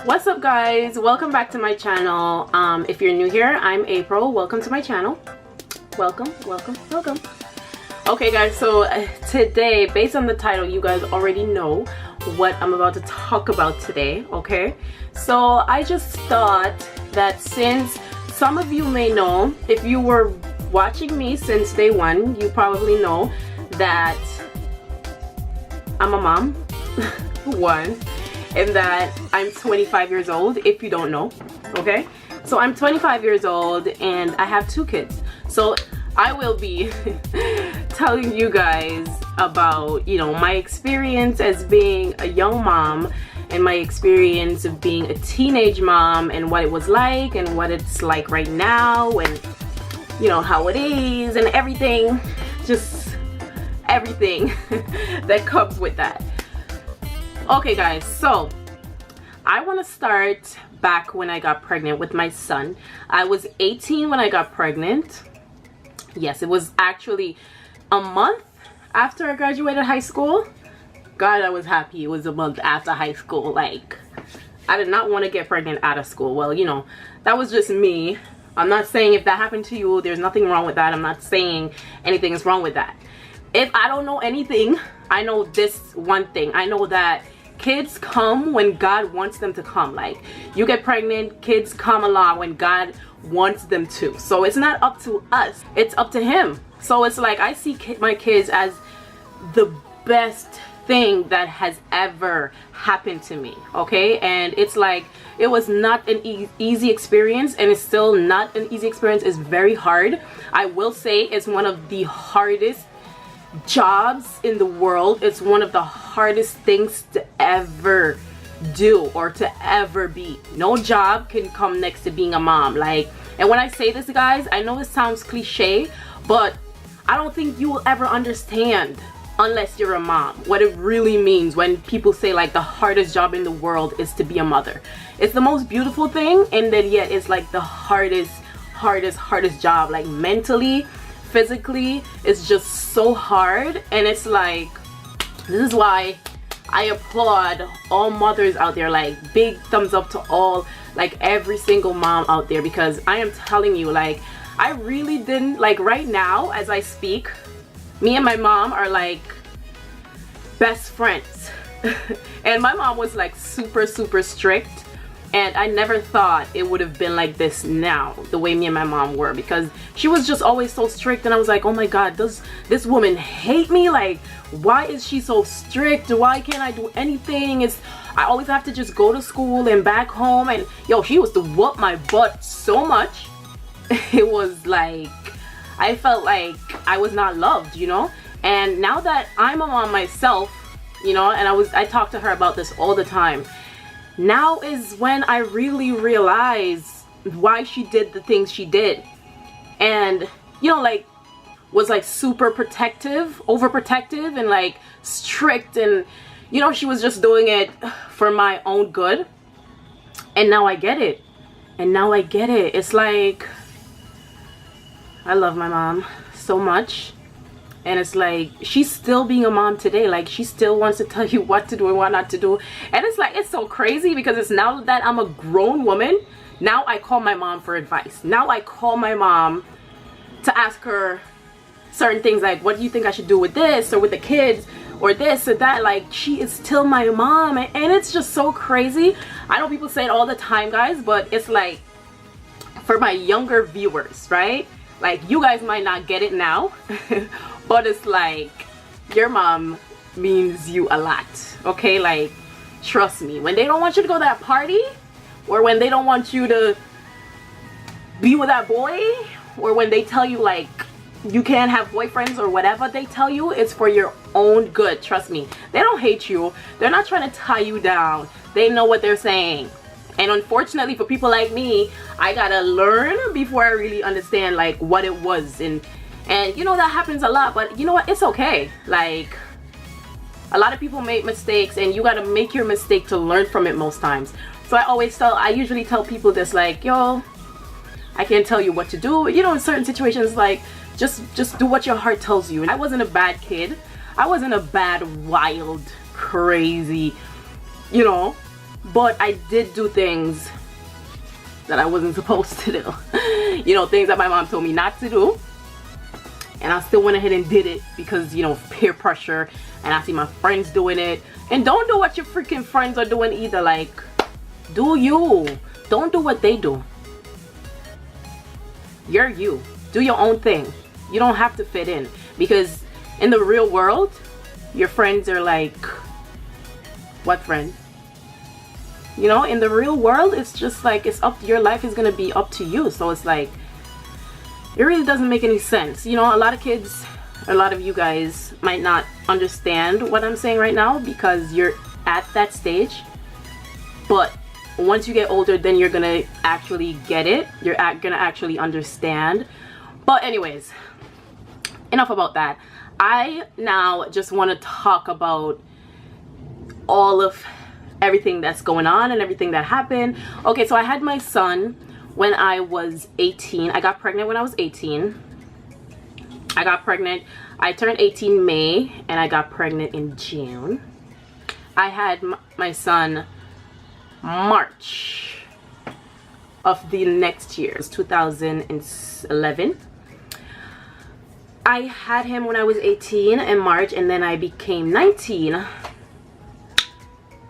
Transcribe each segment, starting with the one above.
What's up guys, welcome back to my channel. If you're new here, I'm April. Welcome to my channel. Welcome. Okay guys, so today, based on the title, you guys already know what I'm about to talk about today. Okay, so I just thought that since some of you may know, if you were watching me since day one, you probably know that I'm a mom. One, and that I'm 25 years old, if you don't know. Okay, so I'm 25 years old and I have 2 kids. So I will be telling you guys about, you know, my experience as being a young mom and my experience of being a teenage mom and what it was like and what it's like right now and, you know, how it is and everything, just everything that comes with that. Okay guys, so I want to start back when I got pregnant with my son. I was 18 when I got pregnant. Yes, it was actually a month after I graduated high school. God, I was happy it was a month after high school. Like, I did not want to get pregnant out of school. Well, you know, that was just me. I'm not saying if that happened to you, there's nothing wrong with that. I'm not saying anything is wrong with that. If I don't know anything, I know this one thing. I know that kids come when God wants them to come. Like, you get pregnant, kids come along when God wants them to. So it's not up to us, it's up to him. So it's like, I see my kids as the best thing that has ever happened to me. Okay, and it's like, it was not an easy experience, and it's still not an easy experience. It's very hard. I will say it's one of the hardest jobs in the world. It's one of the hardest things to ever do or to ever be. No job can come next to being a mom. Like, and when I say this, guys, I know it sounds cliche, but I don't think you will ever understand unless you're a mom what it really means when people say like the hardest job in the world is to be a mother. It's the most beautiful thing, and then yet it's like the hardest job. Like, mentally, physically, it's just so hard. And it's like, this is why I applaud all mothers out there. Like, big thumbs up to all, like, every single mom out there, because I am telling you, like, I really didn't, like, right now as I speak, me and my mom are like best friends. And my mom was like super strict, and I never thought it would have been like this now, the way me and my mom were, because she was just always so strict. And I was like, oh my God, does this woman hate me? Like, why is she so strict? Why can't I do anything? I always have to just go to school and back home. And yo, she was to whoop my butt so much. It was like, I felt like I was not loved, you know? And now that I'm a mom myself, you know, and I talk to her about this all the time. Now is when I really realize why she did the things she did. And, you know, like, was like super protective, overprotective, and like strict. And, you know, she was just doing it for my own good. And now I get it. It's like, I love my mom so much. And it's like, she's still being a mom today. Like, she still wants to tell you what to do and what not to do. And it's like, it's so crazy, because it's now that I'm a grown woman, now I call my mom for advice. Now I call my mom to ask her certain things, like, what do you think I should do with this or with the kids or this or that? Like, she is still my mom. And it's just so crazy. I know people say it all the time, guys, but it's like, for my younger viewers, right? Like, you guys might not get it now, but it's like, your mom means you a lot, okay? Like, trust me, when they don't want you to go to that party, or when they don't want you to be with that boy, or when they tell you like you can't have boyfriends or whatever they tell you, it's for your own good. Trust me, they don't hate you. They're not trying to tie you down. They know what they're saying. And unfortunately for people like me, I gotta learn before I really understand like what it was. And you know, that happens a lot, but you know what, it's okay. Like, a lot of people make mistakes, and you gotta make your mistake to learn from it most times. So I usually tell people this, like, yo, I can't tell you what to do. You know, in certain situations, like, just do what your heart tells you. And I wasn't a bad kid. I wasn't a bad, wild, crazy, you know, but I did do things that I wasn't supposed to do. You know, things that my mom told me not to do, and I still went ahead and did it because, you know, peer pressure, and I see my friends doing it. And don't do what your freaking friends are doing either. Like, do you. Don't do what they do. You're you. Do your own thing. You don't have to fit in, because in the real world, your friends are like, what friend? You know, in the real world, it's just like, it's up, your life is gonna be up to you. So it's like, it really doesn't make any sense. You know, a lot of kids, a lot of you guys might not understand what I'm saying right now because you're at that stage, but once you get older, then you're gonna actually get it. You're gonna actually understand. But anyways, enough about that. I now just want to talk about all of everything that's going on and everything that happened. Okay, so I had my son when I was 18. I got pregnant when I was 18. I got pregnant. I turned 18 May and I got pregnant in June. I had my son March of the next year. It was 2011. I had him when I was 18 in March, and then I became 19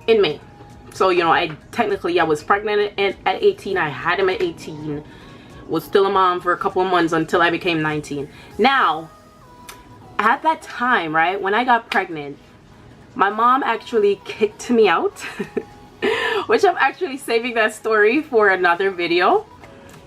in May. So, you know, I was pregnant at 18. I had him at 18. Was still a mom for a couple of months until I became 19. Now, at that time, right, when I got pregnant, my mom actually kicked me out. Which I'm actually saving that story for another video,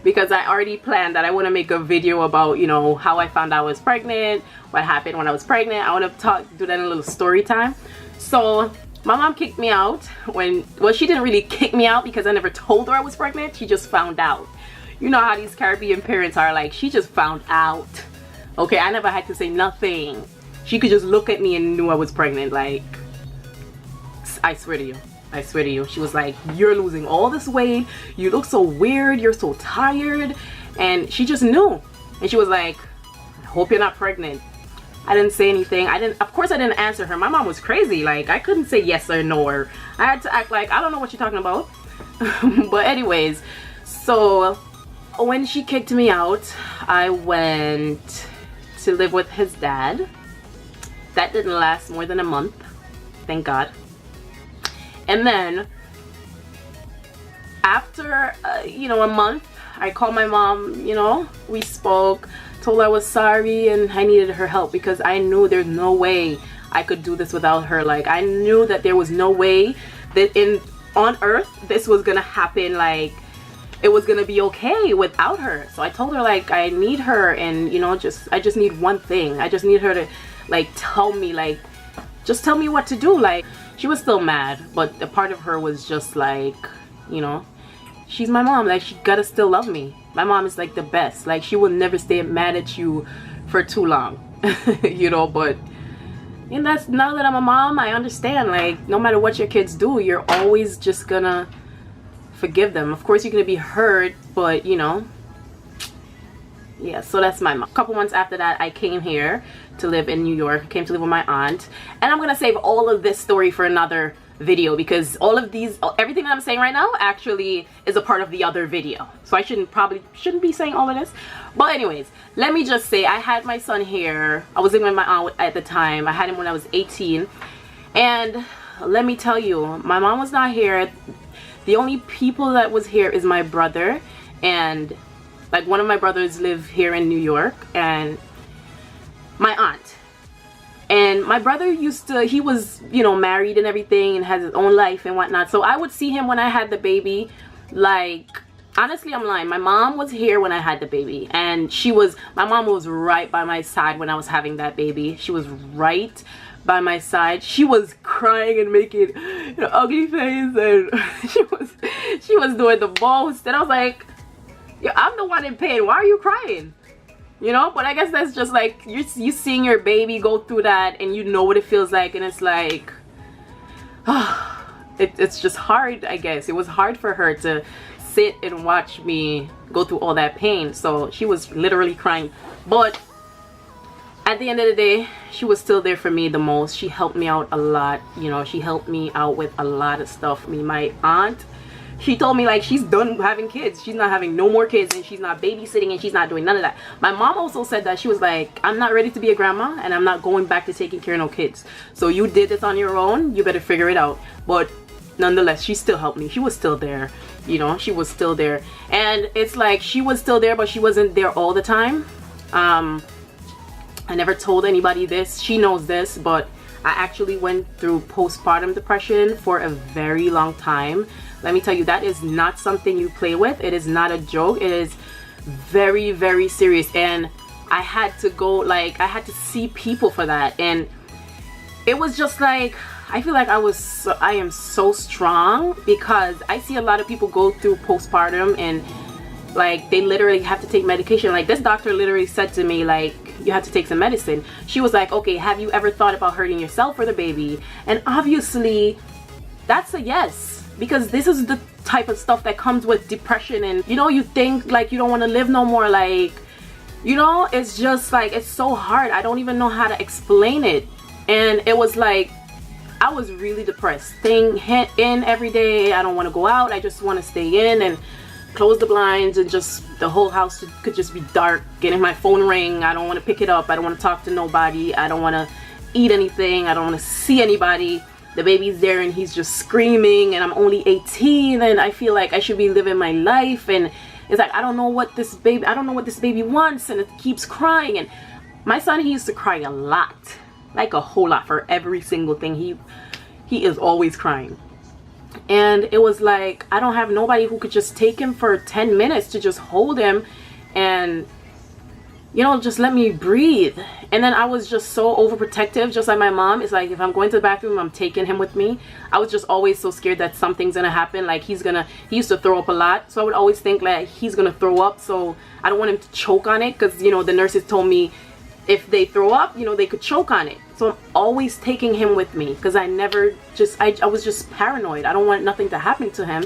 because I already planned that I want to make a video about, you know, how I found out I was pregnant, what happened when I was pregnant. I want to do that in a little story time. So my mom kicked me out when, well, she didn't really kick me out because I never told her I was pregnant. She just found out. You know how these Caribbean parents are, like, she just found out. Okay, I never had to say nothing. She could just look at me and knew I was pregnant. Like, I swear to you. I swear to you. She was like, you're losing all this weight. You look so weird. You're so tired. And she just knew. And she was like, I hope you're not pregnant. I didn't say anything. Of course I didn't answer her. My mom was crazy. Like, I couldn't say yes or no. Or I had to act like, I don't know what you're talking about. But anyways, so when she kicked me out, I went to live with his dad. That didn't last more than a month. Thank God. And then after you know, a month, I called my mom. You know, we spoke, told her I was sorry and I needed her help, because I knew there's no way I could do this without her. Like, I knew that there was no way that on earth this was gonna happen. Like, it was gonna be okay without her. So I told her, like, I need her, and you know, I just need one thing. I just need her to, like, tell me, like, just tell me what to do. Like, she was still mad, but a part of her was just like, you know, she's my mom. Like, she gotta still love me. My mom is like the best. Like, she will never stay mad at you for too long. You know, but, and that's, now that I'm a mom, I understand. Like, no matter what your kids do, you're always just gonna forgive them. Of course, you're gonna be hurt, but you know, yeah. So that's my mom. A couple months after that, I came here to live in New York. I came to live with my aunt, and I'm gonna save all of this story for another video, because all of these, everything that I'm saying right now actually is a part of the other video. So I shouldn't be saying all of this. But anyways, let me just say, I had my son here. I was living with my aunt at the time. I had him when I was 18, and let me tell you, my mom was not here. The only people that was here is my brother, and like, one of my brothers live here in New York, and my aunt. And my brother he was, you know, married and everything and has his own life and whatnot. So I would see him when I had the baby. Like, honestly, I'm lying. My mom was here when I had the baby, and my mom was right by my side when I was having that baby. She was right by my side. She was crying and making, you know, ugly face, and she was doing the most. And I was like, yeah, I'm the one in pain. Why are you crying? You know, but I guess that's just like, you seeing your baby go through that, and you know what it feels like, and it's like, it's just hard. I guess it was hard for her to sit and watch me go through all that pain. So she was literally crying. But at the end of the day, she was still there for me the most. She helped me out a lot, you know. She helped me out with a lot of stuff. I mean, my aunt, she told me like she's done having kids. She's not having no more kids, and she's not babysitting, and she's not doing none of that. My mom also said that she was like, I'm not ready to be a grandma, and I'm not going back to taking care of no kids. So you did this on your own, you better figure it out. But nonetheless, she still helped me. She was still there, you know. She was still there. And it's like she was still there, but she wasn't there all the time. I never told anybody this. She knows this, but I actually went through postpartum depression for a very long time. Let me tell you, that is not something you play with. It is not a joke. It is very, very serious. And I had to go, like, I had to see people for that. And it was just like, I feel like I am so strong, because I see a lot of people go through postpartum and like they literally have to take medication. Like this doctor literally said to me, like, you have to take some medicine. She was like, okay, have you ever thought about hurting yourself or the baby? And obviously that's a yes, because this is the type of stuff that comes with depression. And you know, you think like you don't want to live no more, like, you know, it's just like, it's so hard. I don't even know how to explain it. And it was like, I was really depressed, staying in every day. I don't want to go out. I just want to stay in and close the blinds, and just the whole house could just be dark. Getting my phone ring, I don't want to pick it up. I don't want to talk to nobody. I don't want to eat anything. I don't want to see anybody. The baby's there and he's just screaming, and I'm only 18, and I feel like I should be living my life. And it's like, I don't know what this baby wants, and it keeps crying. And my son, he used to cry a lot, like a whole lot, for every single thing. He is always crying. And it was like, I don't have nobody who could just take him for 10 minutes to just hold him and, you know, just let me breathe. And then I was just so overprotective, just like my mom. It's like, if I'm going to the bathroom, I'm taking him with me. I was just always so scared that something's gonna happen. Like he used to throw up a lot, so I would always think like he's gonna throw up, so I don't want him to choke on it, because, you know, the nurses told me if they throw up, you know, they could choke on it. So I'm always taking him with me, because I was just paranoid. I don't want nothing to happen to him.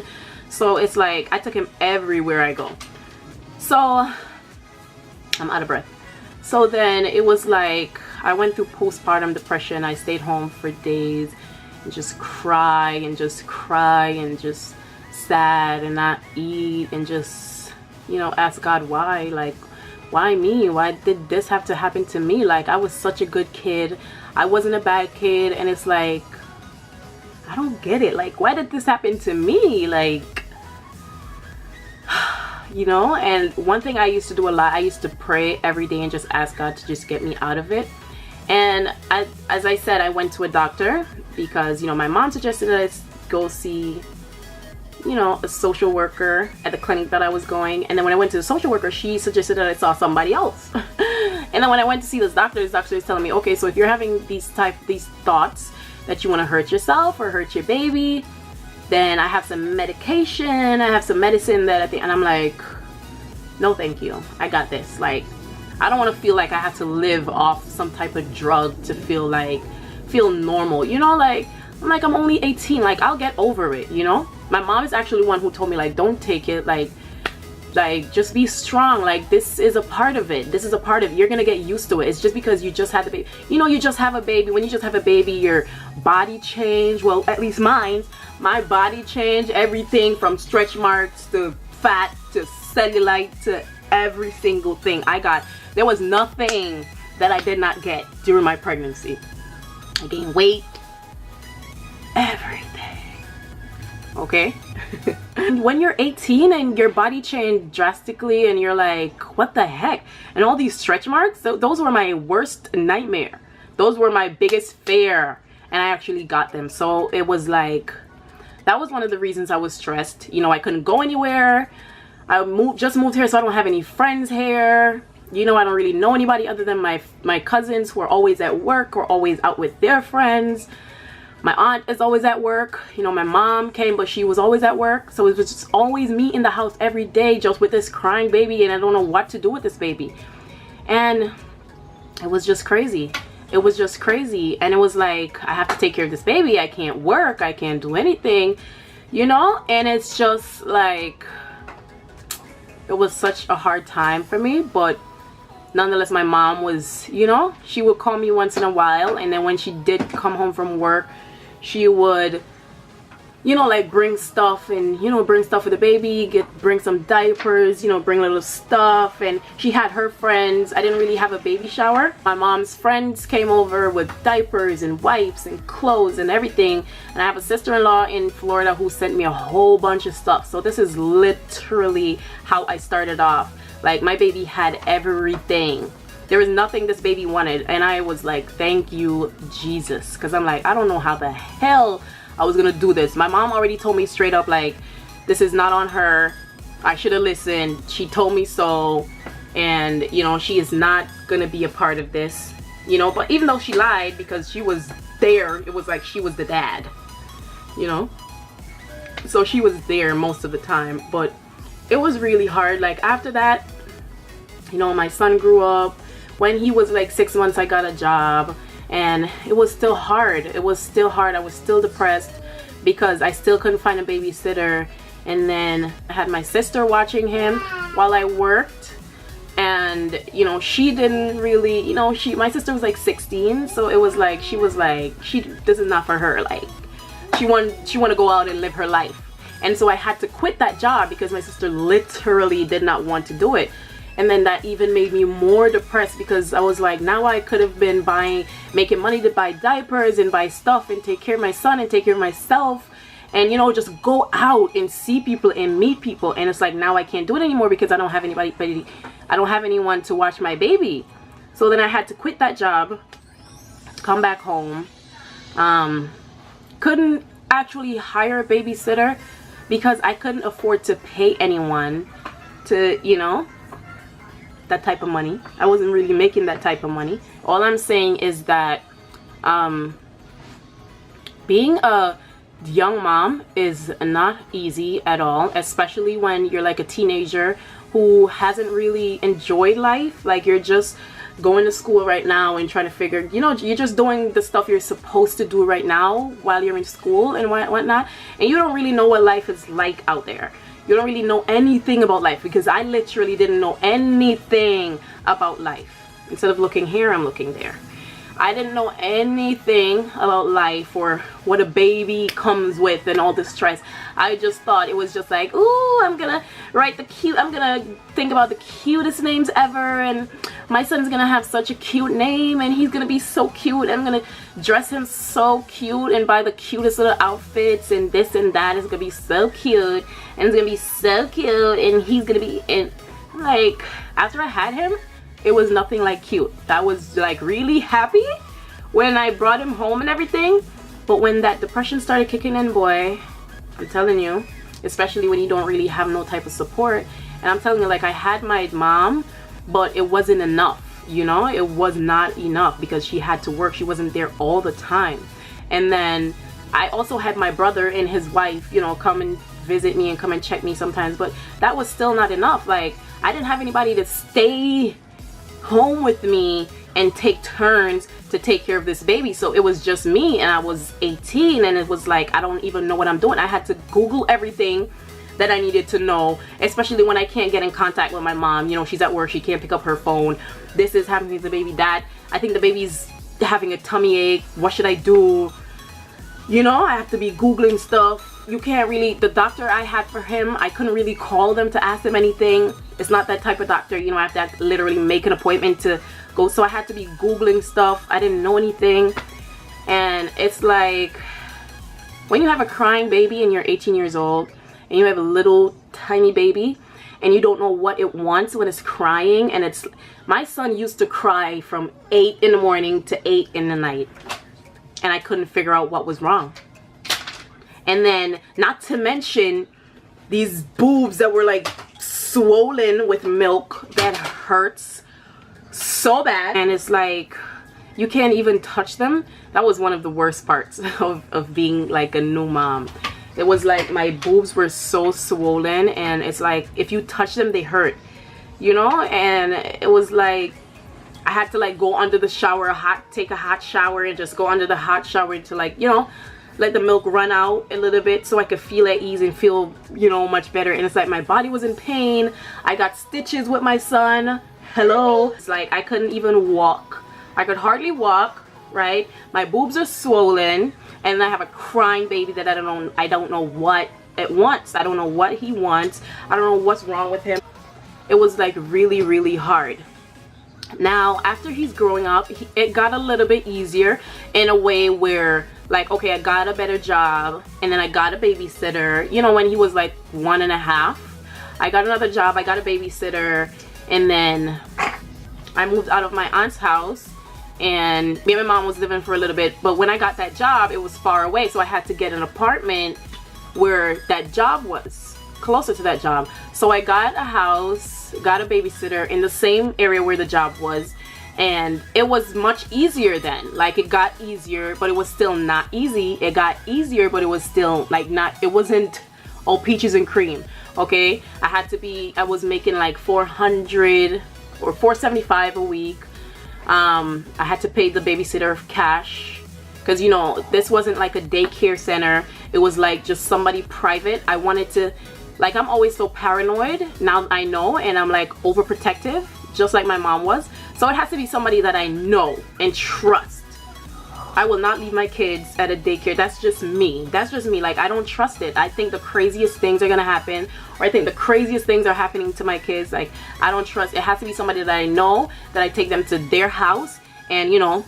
So it's like, I took him everywhere I go. So I'm out of breath. So then it was like, I went through postpartum depression. I stayed home for days and just cry and just sad and not eat, and just, you know, ask God why. Like, why me? Why did this have to happen to me? Like, I was such a good kid. I wasn't a bad kid. And it's like, I don't get it. Like, why did this happen to me? Like, you know. And one thing I used to do a lot, I used to pray every day and just ask God to just get me out of it. And as I said, I went to a doctor because, you know, my mom suggested that I go see, you know, a social worker at the clinic that I was going. And then when I went to the social worker, she suggested that I saw somebody else. And then when I went to see this doctor is telling me, okay, so if you're having these thoughts that you want to hurt yourself or hurt your baby, then I have some medication, I have some medicine that I think. And I'm like, no thank you, I got this. Like, I don't want to feel like I have to live off some type of drug to feel normal, you know. Like, I'm only 18, like, I'll get over it, you know. My mom is actually one who told me, like, don't take it, like just be strong. Like, this is a part of it. This is a part of it. You're gonna get used to it. It's just because you just had the baby. You know, you just have a baby. When you just have a baby, your body change. Well, at least mine. My body changed. Everything from stretch marks to fat to cellulite to every single thing I got. There was nothing that I did not get during my pregnancy. I gained weight. Everything. Okay. When you're 18 and your body changed drastically and you're like, what the heck? And all these stretch marks, those were my worst nightmare. Those were my biggest fear, and I actually got them. So it was like, that was one of the reasons I was stressed. You know, I couldn't go anywhere. I just moved here, so I don't have any friends here. You know, I don't really know anybody other than my cousins who are always at work or always out with their friends. My aunt is always at work. You know, my mom came, but she was always at work. So it was just always me in the house every day, just with this crying baby, and I don't know what to do with this baby. And it was just crazy. It was just crazy. And it was like, I have to take care of this baby. I can't work. I can't do anything, you know? And it's just like, it was such a hard time for me. But nonetheless, my mom was, you know, she would call me once in a while, and then when she did come home from work, she would, you know, like bring stuff, and you know, bring stuff for the baby, bring some diapers, you know, bring little stuff. And she had her friends. I didn't really have a baby shower. My mom's friends came over with diapers and wipes and clothes and everything. And I have a sister-in-law in Florida who sent me a whole bunch of stuff. So this is literally how I started off. Like, my baby had everything. There was nothing this baby wanted, and I was like, thank you, Jesus, because I'm like, I don't know how the hell I was gonna do this. My mom already told me straight up, like, this is not on her. I should have listened. She told me so, and you know, she is not gonna be a part of this, you know. But even though she lied, because she was there, it was like she was the dad, you know, so she was there most of the time. But it was really hard. Like, after that, you know, my son grew up. When he was like 6 months, I got a job. And it was still hard. It was still hard. I was still depressed because I still couldn't find a babysitter. And then I had my sister watching him while I worked. And, you know, she didn't really, you know, my sister was like 16. So it was like, she was like, this is not for her. Like, she want to go out and live her life. And so I had to quit that job because my sister literally did not want to do it. And then that even made me more depressed because I was like, now I could have been making money to buy diapers and buy stuff and take care of my son and take care of myself, and, you know, just go out and see people and meet people. And it's like, now I can't do it anymore because I don't have I don't have anyone to watch my baby. So then I had to quit that job, come back home. Couldn't actually hire a babysitter because I couldn't afford to pay anyone to, you know, that type of money. I wasn't really making that type of money. All I'm saying is that being a young mom is not easy at all, especially when you're like a teenager who hasn't really enjoyed life. Like, you're just going to school right now and trying to figure, you know, you're just doing the stuff you're supposed to do right now while you're in school and whatnot, and you don't really know what life is like out there. You don't really know anything about life, because I literally didn't know anything about life. Instead of looking here, I'm looking there. I didn't know anything about life or what a baby comes with and all the stress. I just thought it was just like, ooh, I'm gonna think about the cutest names ever, and my son's gonna have such a cute name, and he's gonna be so cute, and I'm gonna dress him so cute and buy the cutest little outfits and this and that. It's gonna be so cute, and it's gonna be so cute, and he's gonna be, and like, after I had him, it was nothing like cute. I was like really happy when I brought him home and everything, but when that depression started kicking in, boy, I'm telling you, especially when you don't really have no type of support. And I'm telling you, like, I had my mom, but it wasn't enough, you know. It was not enough because she had to work. She wasn't there all the time. And then I also had my brother and his wife, you know, come and visit me and come and check me sometimes, but that was still not enough. Like, I didn't have anybody to stay home with me and take turns to take care of this baby. So it was just me, and I was 18, and it was like, I don't even know what I'm doing. I had to Google everything that I needed to know, especially when I can't get in contact with my mom. You know, she's at work, she can't pick up her phone. This is happening to the baby. That, I think the baby's having a tummy ache. What should I do? You know, I have to be Googling stuff. You can't really, the doctor I had for him, I couldn't really call them to ask them anything. It's not that type of doctor, you know. I have to literally make an appointment to go. So I had to be Googling stuff. I didn't know anything. And it's like, when you have a crying baby and you're 18 years old and you have a little tiny baby and you don't know what it wants when it's crying, and it's, my son used to cry from 8 in the morning to 8 in the night, and I couldn't figure out what was wrong. And then, not to mention these boobs that were like swollen with milk, that hurts so bad. And it's like, you can't even touch them. That was one of the worst parts of being like a new mom. It was like my boobs were so swollen, and it's like, if you touch them, they hurt, you know. And it was like, I had to like go under the shower, take a hot shower, and just go under the hot shower to, like, you know, let the milk run out a little bit so I could feel at ease and feel, you know, much better. And it's like my body was in pain. I got stitches with my son. hello. It's like I couldn't even walk. I could hardly walk, right? My boobs are swollen, and I have a crying baby that I don't know what it wants. I don't know what he wants. I don't know what's wrong with him. It was like really, really hard. Now after he's growing up, it got a little bit easier in a way where, like, okay, I got a better job, and then I got a babysitter. You know, when he was like 1.5, I got another job, I got a babysitter, and then I moved out of my aunt's house, and me and my mom was living for a little bit. But when I got that job, it was far away, so I had to get an apartment where that job was, closer to that job. So I got a house, got a babysitter in the same area where the job was, and it was much easier then. Like, it got easier, but it was still not easy. It got easier, but it was still like not, it wasn't all peaches and cream. Okay, I was making like 400 or 475 a week. I had to pay the babysitter cash, because, you know, this wasn't like a daycare center. It was like just somebody private. I wanted to, like, I'm always so paranoid. Now I know, and I'm like overprotective, just like my mom was. So it has to be somebody that I know and trust. I will not leave my kids at a daycare. That's just me. That's just me. Like, I don't trust it. I think the craziest things are gonna happen, or I think the craziest things are happening to my kids. Like, I don't trust. It has to be somebody that I know, that I take them to their house, and, you know,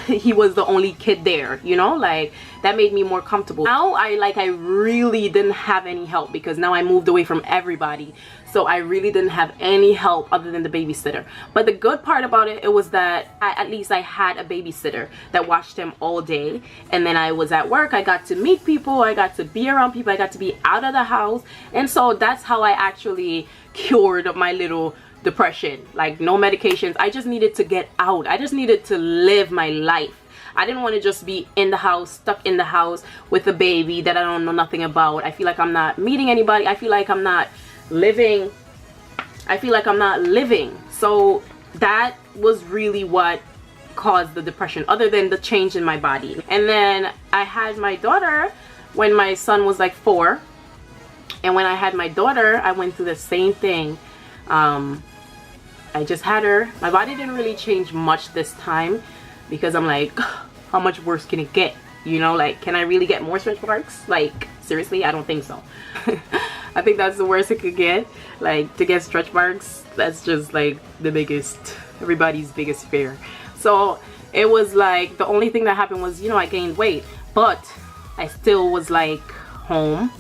he was the only kid there, you know, like, that made me more comfortable. Now I really didn't have any help, because now I moved away from everybody, so I really didn't have any help other than the babysitter. But the good part about it was that at least I had a babysitter that watched him all day, and then I was at work, I got to meet people, I got to be around people, I got to be out of the house. And so that's how I actually cured my little depression. Like, no medications. I just needed to get out. I just needed to live my life. I didn't want to just be in the house, stuck in the house with a baby that I don't know nothing about. I feel like I'm not meeting anybody. I feel like I'm not living. I feel like I'm not living. So that was really what caused the depression, other than the change in my body. And then I had my daughter when my son was like 4. And when I had my daughter, I went through the same thing. I just had her. My body didn't really change much this time, because I'm like, how much worse can it get? You know, like, can I really get more stretch marks? Like, seriously, I don't think so. I think that's the worst it could get. Like, to get stretch marks, that's just like the biggest, everybody's biggest fear. So it was like, the only thing that happened was, you know, I gained weight, but I still was like home.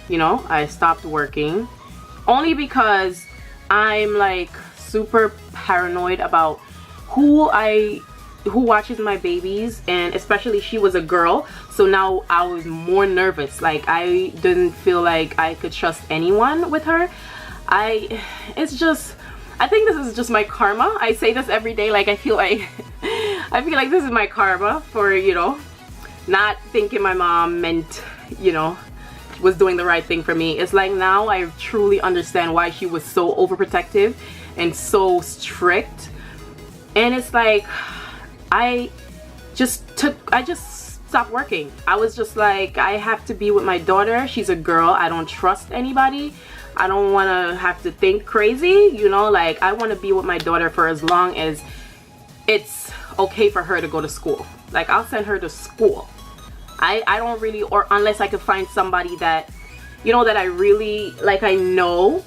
You know, I stopped working, only because I'm like super paranoid about who watches my babies, and especially she was a girl, so now I was more nervous. Like, I didn't feel like I could trust anyone with her. It's just, I think this is just my karma. I say this every day. Like, I feel like this is my karma for, you know, not thinking my mom meant, you know, was doing the right thing for me. It's like, now I truly understand why she was so overprotective and so strict. And it's like, I just stopped working. I was just like, I have to be with my daughter. She's a girl. I don't trust anybody. I don't want to have to think crazy, you know, like, I want to be with my daughter for as long as it's okay for her to go to school. Like, I'll send her to school. I don't really, or unless I could find somebody that, you know, that I really, like, I know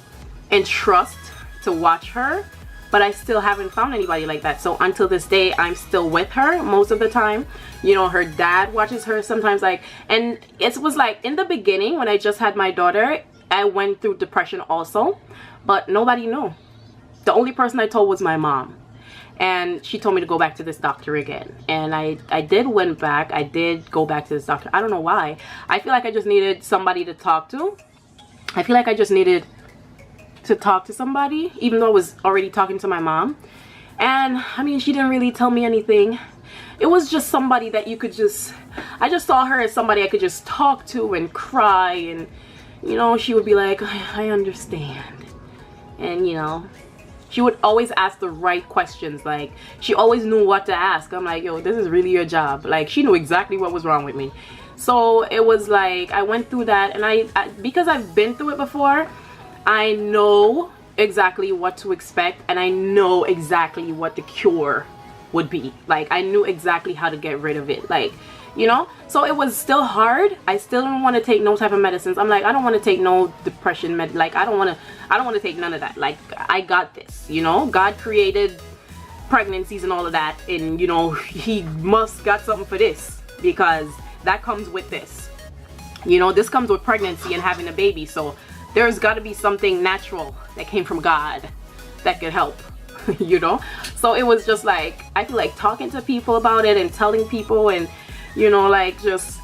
and trust to watch her. But I still haven't found anybody like that. So until this day, I'm still with her most of the time. You know, her dad watches her sometimes, like, and it was like, in the beginning when I just had my daughter, I went through depression also, but nobody knew. The only person I told was my mom. And she told me to go back to this doctor again. And I did went back. I did go back to this doctor. I don't know why. I feel like I just needed somebody to talk to. I feel like I just needed to talk to somebody, even though I was already talking to my mom. And I mean, she didn't really tell me anything. It was just somebody that you could just, I just saw her as somebody I could just talk to and cry, and, you know, she would be like, I understand. And, you know, she would always ask the right questions. Like, she always knew what to ask. I'm like, yo, this is really your job. Like, she knew exactly what was wrong with me. So it was like, I went through that, and I because I've been through it before, I know exactly what to expect, and I know exactly what the cure would be. Like, I knew exactly how to get rid of it, like, you know. So it was still hard. I still didn't want to take no type of medicines. I'm like, I don't want to take no depression med, like I don't want to take none of that. Like, I got this, you know. God created pregnancies and all of that, and you know, he must got something for this, because that comes with this, you know. This comes with pregnancy and having a baby, so there's got to be something natural that came from God that could help. You know. So it was just like, I feel like talking to people about it and telling people, and you know, like, just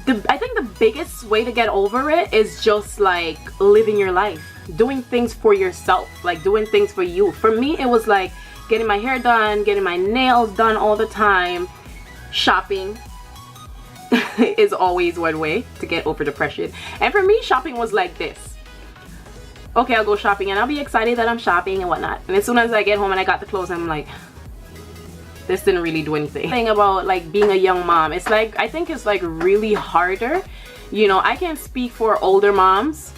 I think the biggest way to get over it is just like living your life, doing things for yourself, like doing things for you. For me, it was like getting my hair done, getting my nails done all the time. Shopping is always one way to get over depression. And for me, shopping was like this. Okay, I'll go shopping and I'll be excited that I'm shopping and whatnot. And as soon as I get home and I got the clothes, I'm like, this didn't really do anything. The thing about like being a young mom, it's like, I think it's like really harder. You know, I can't speak for older moms,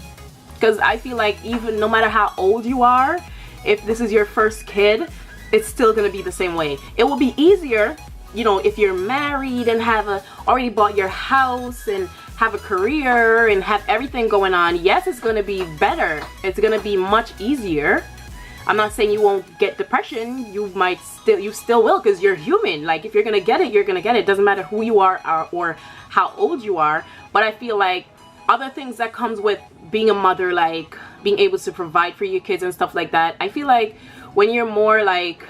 because I feel like even no matter how old you are, if this is your first kid, it's still gonna be the same way. It will be easier, you know, if you're married and have already bought your house and have a career and have everything going on. Yes, it's gonna be better. It's gonna be much easier. I'm not saying you won't get depression. You still will, because you're human. Like, if you're gonna get it, you're gonna get it. It doesn't matter who you are or how old you are. But I feel like other things that comes with being a mother, like being able to provide for your kids and stuff like that, I feel like when you're more like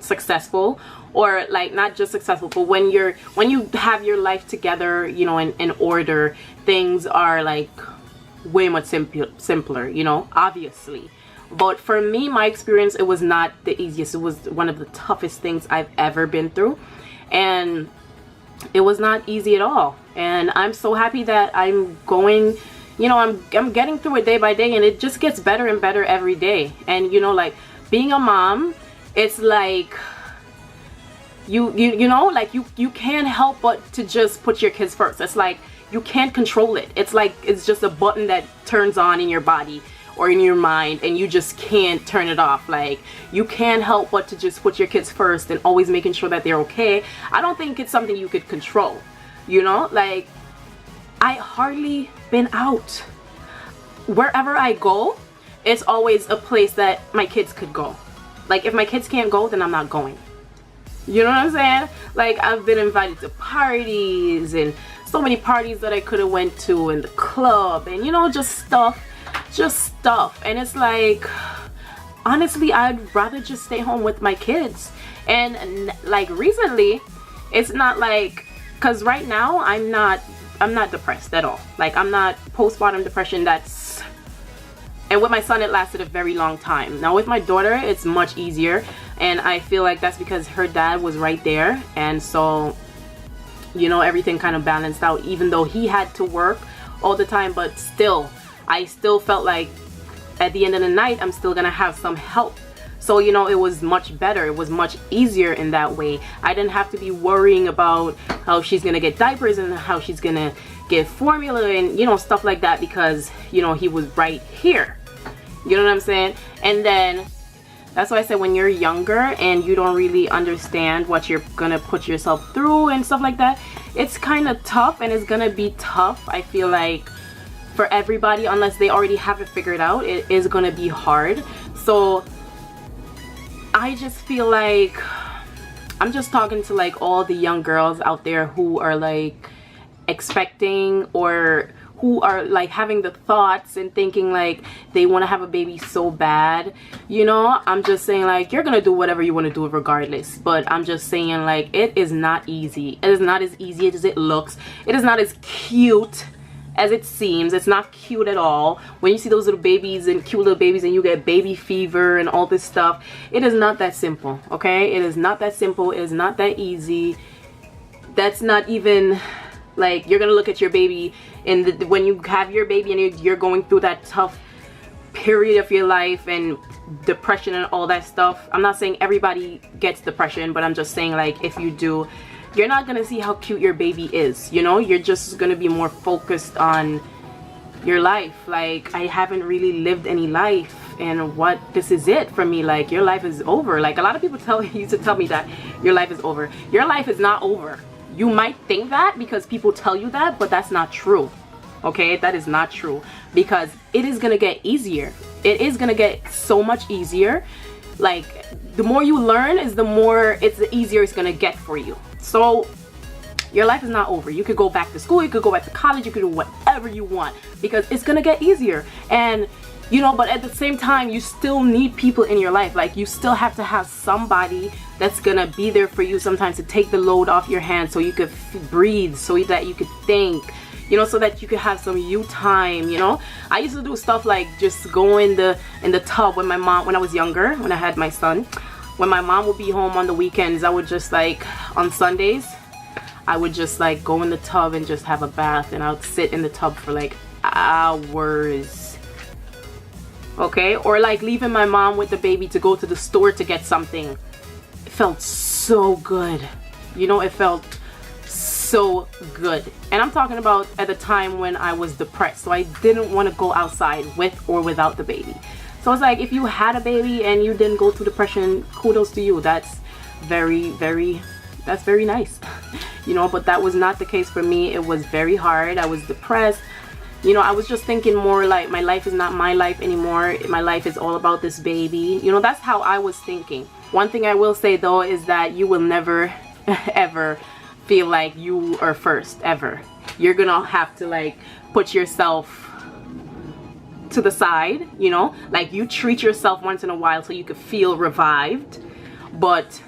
successful, or like not just successful, but when you have your life together, you know, in order, things are like way much simpler, you know, obviously. But for me, my experience, it was not the easiest. It was one of the toughest things I've ever been through, and it was not easy at all. And I'm so happy that I'm going, you know, I'm getting through it day by day, and it just gets better and better every day. And you know, like being a mom, it's like you know, like you can't help but to just put your kids first. It's like you can't control it. It's like it's just a button that turns on in your body or in your mind, and you just can't turn it off. Like, you can't help but to just put your kids first and always making sure that they're okay. I don't think it's something you could control, you know. Like, I hardly been out. Wherever I go, it's always a place that my kids could go. Like, if my kids can't go, then I'm not going. You know what I'm saying? Like, I've been invited to parties, and so many parties that I could have went to, in the club, and you know, just stuff. And it's like, honestly, I'd rather just stay home with my kids. And like recently, it's not like, because right now I'm not depressed at all. Like, I'm not postpartum depression. And with my son, it lasted a very long time. Now with my daughter, it's much easier, and I feel like that's because her dad was right there, and so, you know, everything kind of balanced out, even though he had to work all the time. But still, I still felt like at the end of the night, I'm still gonna have some help. So, you know, it was much better. It was much easier in that way. I didn't have to be worrying about how she's gonna get diapers and how she's gonna get formula and, you know, stuff like that, because, you know, he was right here. You know what I'm saying? And then that's why I said, when you're younger and you don't really understand what you're gonna put yourself through and stuff like that, it's kind of tough, and it's gonna be tough, I feel like, for everybody. Unless they already have it figured out, it is gonna be hard. So I just feel like I'm just talking to like all the young girls out there who are like expecting, or who are like having the thoughts and thinking like they want to have a baby so bad. You know, I'm just saying, like, you're gonna do whatever you want to do regardless. But I'm just saying, like, it is not easy. It is not as easy as it looks. It is not as cute as it seems. It's not cute at all. When you see those little babies and cute little babies and you get baby fever and all this stuff, it is not that simple, okay? It is not that simple. It is not that easy. That's not even like, you're gonna look at your baby, and when you have your baby and you're going through that tough period of your life and depression and all that stuff. I'm not saying everybody gets depression, but I'm just saying, like, if you do, you're not gonna see how cute your baby is, you know? You're just gonna be more focused on your life. Like, I haven't really lived any life. and what this is it for me. Like, your life is over. Like, a lot of people used to tell me that your life is over. Your life is not over. You might think that because people tell you that, but that's not true. Okay, that is not true, because it is gonna get easier. It is gonna get so much easier. Like, the more you learn is the more the easier it's gonna get for you. So your life is not over. You could go back to school, you could go back to college, you could do whatever you want, because it's gonna get easier. And you know, but at the same time, you still need people in your life. Like, you still have to have somebody that's gonna be there for you sometimes to take the load off your hands, so you could breathe, so that you could think, you know, so that you could have some you time. You know, I used to do stuff like just go in the tub when my mom, when I was younger, when I had my son, when my mom would be home on the weekends, I would just like, on Sundays, I would just like go in the tub and just have a bath, and I would sit in the tub for like hours. Okay, or like leaving my mom with the baby to go to the store to get something. It felt so good. You know, it felt so good. And I'm talking about at the time when I was depressed, so I didn't want to go outside with or without the baby. So it's like, if you had a baby and you didn't go through depression, kudos to you. That's very nice. You know, but that was not the case for me. It was very hard. I was depressed. You know, I was just thinking more like, my life is not my life anymore. My life is all about this baby. You know, that's how I was thinking. One thing I will say though is that you will never ever feel like you are first, ever. You're gonna have to like put yourself to the side, you know, like you treat yourself once in a while so you could feel revived, but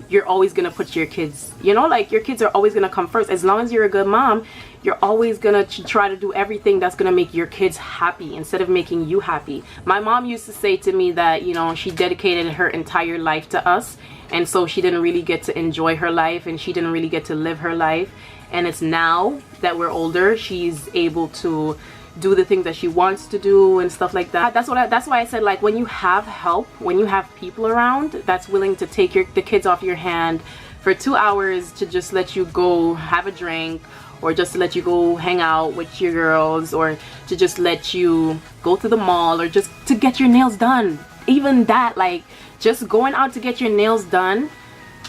you're always gonna put your kids, you know, like your kids are always gonna come first. As long as you're a good mom, you're always gonna try to do everything that's gonna make your kids happy instead of making you happy. My mom used to say to me that, you know, she dedicated her entire life to us, and so she didn't really get to enjoy her life, and she didn't really get to live her life. And it's now that we're older, she's able to do the things that she wants to do and stuff like that. That's why I said, like, when you have help, when you have people around that's willing to take the kids off your hand for 2 hours to just let you go have a drink, or just to let you go hang out with your girls, or to just let you go to the mall, or just to get your nails done. Even that, like, just going out to get your nails done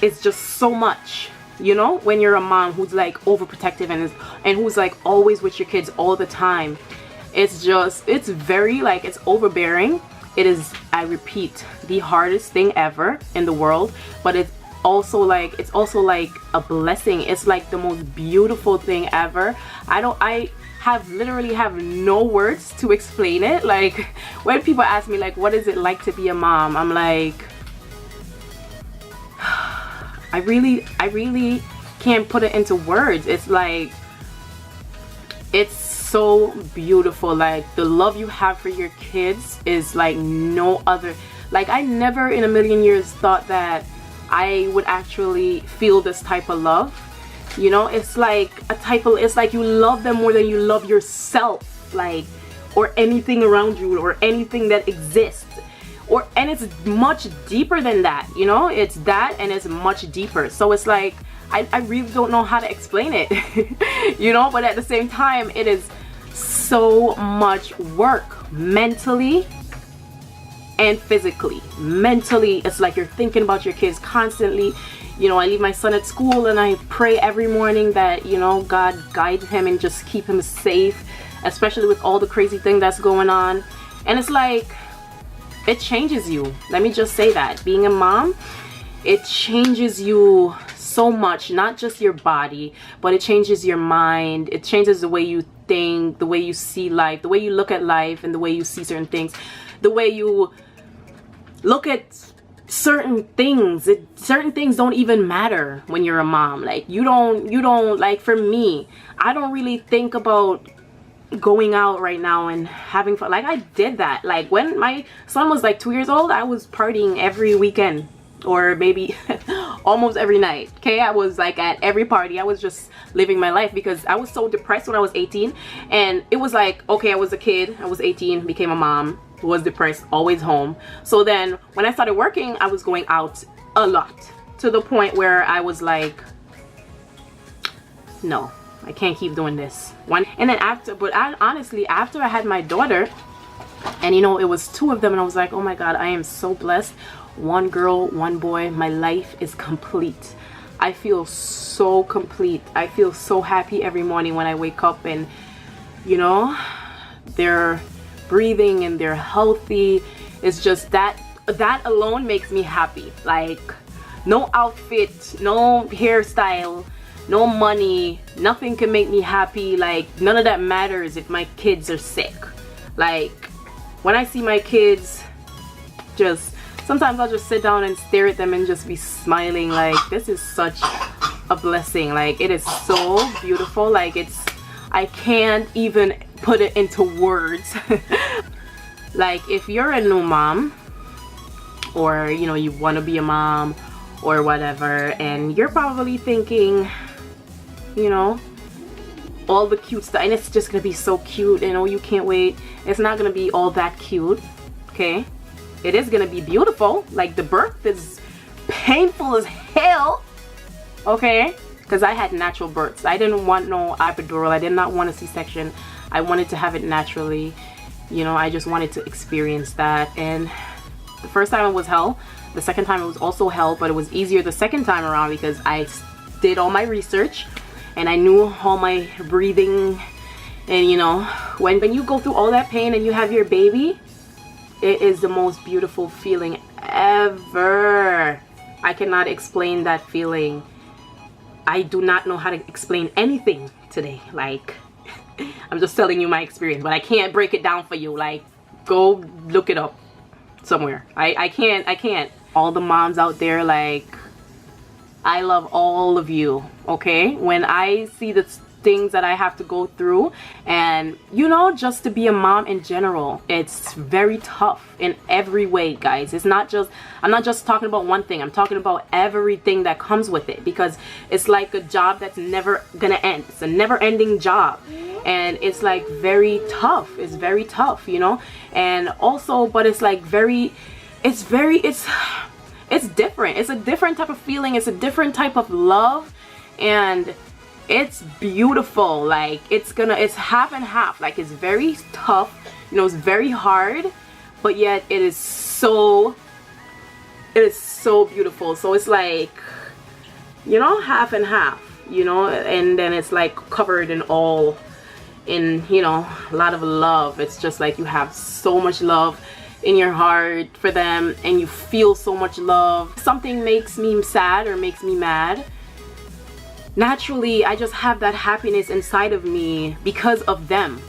is just so much. You know, when you're a mom who's like overprotective and who's like always with your kids all the time, it's very like, it's overbearing. It is, I repeat, the hardest thing ever in the world, but it's also like a blessing. It's like the most beautiful thing ever. I literally have no words to explain it. Like, when people ask me like, what is it like to be a mom, I'm like, I really can't put it into words. It's like, it's so beautiful. Like, the love you have for your kids is like no other. Like, I never in a million years thought that I would actually feel this type of love. You know, it's like it's like you love them more than you love yourself, like, or anything around you, or anything that exists. And it's much deeper than that, you know. It's that, and it's much deeper. So it's like, I really don't know how to explain it. You know, but at the same time, it is so much work, mentally and physically. Mentally, it's like you're thinking about your kids constantly. You know, I leave my son at school and I pray every morning that, you know, God guide him and just keep him safe, especially with all the crazy thing that's going on. And it's like, it changes you. Let me just say that. Being a mom, it changes you so much. Not just your body, but it changes your mind. It changes the way you think, the way you see life, the way you look at life, and the way you see certain things, the way you look at certain things. Certain things don't even matter when you're a mom. Like, you don't like, for me, I don't really think about going out right now and having fun. Like, I did that. Like, when my son was like 2 years old, I was partying every weekend, or maybe almost every night. Okay, I was like at every party. I was just living my life because I was so depressed when I was 18, and it was like, okay, I was a kid, I was 18, became a mom, was depressed, always home. So then when I started working, I was going out a lot, to the point where I was like, no, I can't keep doing this. And then honestly, after I had my daughter, And you know, it was 2 of them, and I was like, oh my god, I am so blessed. 1 girl, 1 boy. My life is complete. I feel so complete. I feel so happy every morning when I wake up and, you know, they're breathing and they're healthy. It's just that alone makes me happy. Like, no outfit, no hairstyle, no money, nothing can make me happy. Like, none of that matters if my kids are sick. Like, when I see my kids, just sometimes I'll just sit down and stare at them and just be smiling. Like, this is such a blessing. Like, it is so beautiful. Like, I can't even put it into words. Like, if you're a new mom, or you know, you want to be a mom or whatever, and you're probably thinking, you know, all the cute stuff, and it's just gonna be so cute, and oh, you can't wait. It's not gonna be all that cute, okay? It is gonna be beautiful. Like, the birth is painful as hell, okay? Because I had natural births. I didn't want no epidural. I did not want a C-section. I wanted to have it naturally. You know, I just wanted to experience that. And the first time it was hell. The second time it was also hell, but it was easier the second time around because I did all my research and I knew all my breathing. And you know, when you go through all that pain and you have your baby, it is the most beautiful feeling ever. I cannot explain that feeling. I do not know how to explain anything today. Like, I'm just telling you my experience, but I can't break it down for you. Like, go look it up somewhere. I can't. All the moms out there, like, I love all of you, okay? When I see the things that I have to go through, and you know, just to be a mom in general, it's very tough in every way, guys. It's not just, I'm not just talking about one thing, I'm talking about everything that comes with it, because it's like a job that's never gonna end. It's a never-ending job, and it's like very tough. It's very tough, you know. And also, but it's like it's different. It's a different type of feeling. It's a different type of love, and it's beautiful. Like, it's half and half. Like, it's very tough, you know, it's very hard, but yet it is so beautiful. So it's like, you know, half and half, you know, and then it's like covered in all, in, you know, a lot of love. It's just like you have so much love in your heart for them, and you feel so much love. Something makes me sad or makes me mad, naturally I just have that happiness inside of me because of them,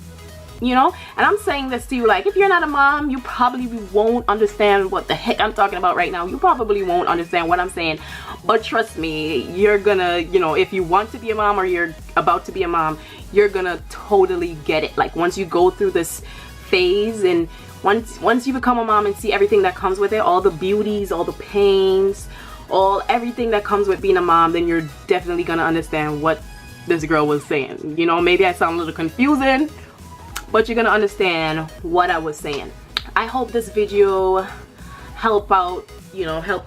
you know. And I'm saying this to you, like, if you're not a mom, you probably won't understand what the heck I'm talking about right now. You probably won't understand what I'm saying, but trust me, you're gonna, you know, if you want to be a mom or you're about to be a mom, you're gonna totally get it. Like, once you go through this phase, and once you become a mom and see everything that comes with it, all the beauties, all the pains, everything that comes with being a mom, then you're definitely gonna understand what this girl was saying. You know, maybe I sound a little confusing, but you're gonna understand what I was saying. I hope this video help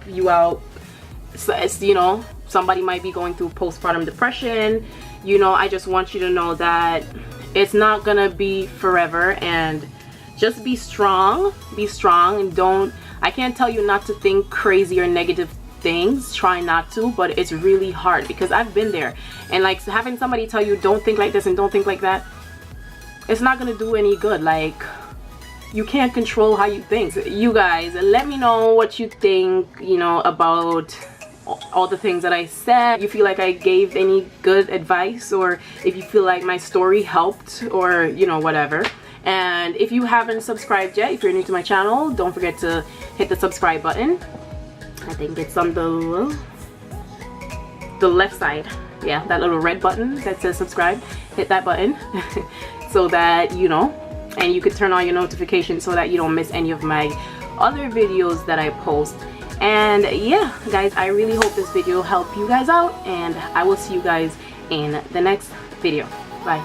you out. So it's, you know, somebody might be going through postpartum depression. You know, I just want you to know that it's not gonna be forever, and just be strong, and I can't tell you not to think crazy or negative things. Try not to, but it's really hard, because I've been there, and like, having somebody tell you don't think like this and don't think like that, it's not gonna do any good. Like, you can't control how you think. So you guys, let me know what you think, you know, about all the things that I said. You feel like I gave any good advice, or if you feel like my story helped, or you know, whatever. And if you haven't subscribed yet, if you're new to my channel, don't forget to hit the subscribe button. I think it's on the left side. Yeah, that little red button that says subscribe. Hit that button so that, you know, and you can turn on your notifications so that you don't miss any of my other videos that I post. And yeah, guys, I really hope this video helped you guys out, and I will see you guys in the next video. Bye.